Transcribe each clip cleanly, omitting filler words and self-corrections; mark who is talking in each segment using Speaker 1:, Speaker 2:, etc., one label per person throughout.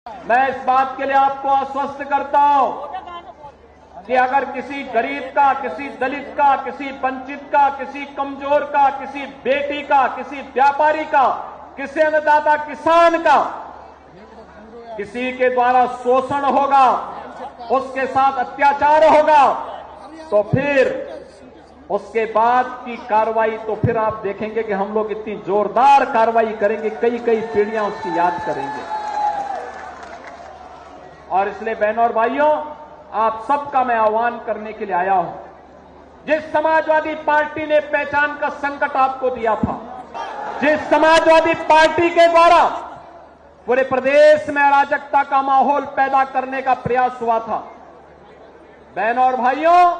Speaker 1: मैं इस बात के लिए आपको आश्वस्त करता हूं कि अगर किसी गरीब का, किसी दलित का, किसी वंचित का, किसी कमजोर का, किसी बेटी का, किसी व्यापारी का, किसी अन्नदाता किसान का किसी के द्वारा शोषण होगा, उसके साथ अत्याचार होगा, तो फिर उसके बाद की कार्रवाई तो फिर आप देखेंगे कि हम लोग इतनी जोरदार कार्रवाई करेंगे, कई कई पीढ़ियां उसकी याद करेंगे। और इसलिए बहनों और भाइयों, आप सबका मैं आह्वान करने के लिए आया हूं। जिस समाजवादी पार्टी ने पहचान का संकट आपको दिया था, जिस समाजवादी पार्टी के द्वारा पूरे प्रदेश में अराजकता का माहौल पैदा करने का प्रयास हुआ था, बहनों और भाइयों,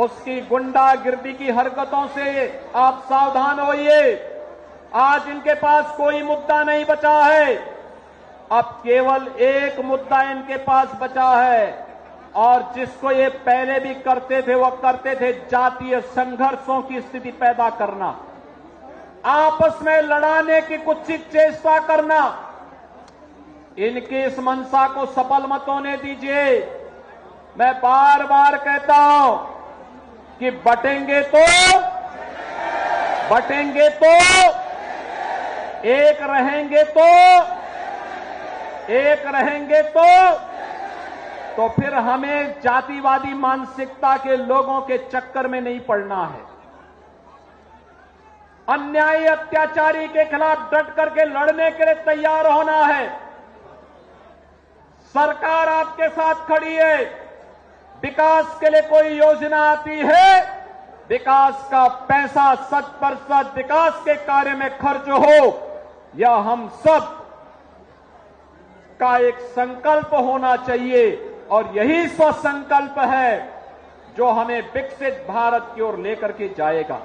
Speaker 1: उसकी गुंडागिर्दी की हरकतों से आप सावधान होइए। आज इनके पास कोई मुद्दा नहीं बचा है, अब केवल एक मुद्दा इनके पास बचा है, और जिसको ये पहले भी करते थे, वो करते थे जातीय संघर्षों की स्थिति पैदा करना, आपस में लड़ाने की कुत्सित चेष्टा करना। इनकी इस मंशा को सफल मत होने दीजिए। मैं बार बार कहता हूं कि बटेंगे तो एक रहेंगे तो फिर हमें जातिवादी मानसिकता के लोगों के चक्कर में नहीं पड़ना है। अन्यायी अत्याचारी के खिलाफ डट करके लड़ने के लिए तैयार होना है। सरकार आपके साथ खड़ी है। विकास के लिए कोई योजना आती है, विकास का पैसा 100% विकास के कार्य में खर्च हो, यह हम सब का एक संकल्प होना चाहिए, और यही स्वसंकल्प है जो हमें विकसित भारत की ओर लेकर के जाएगा।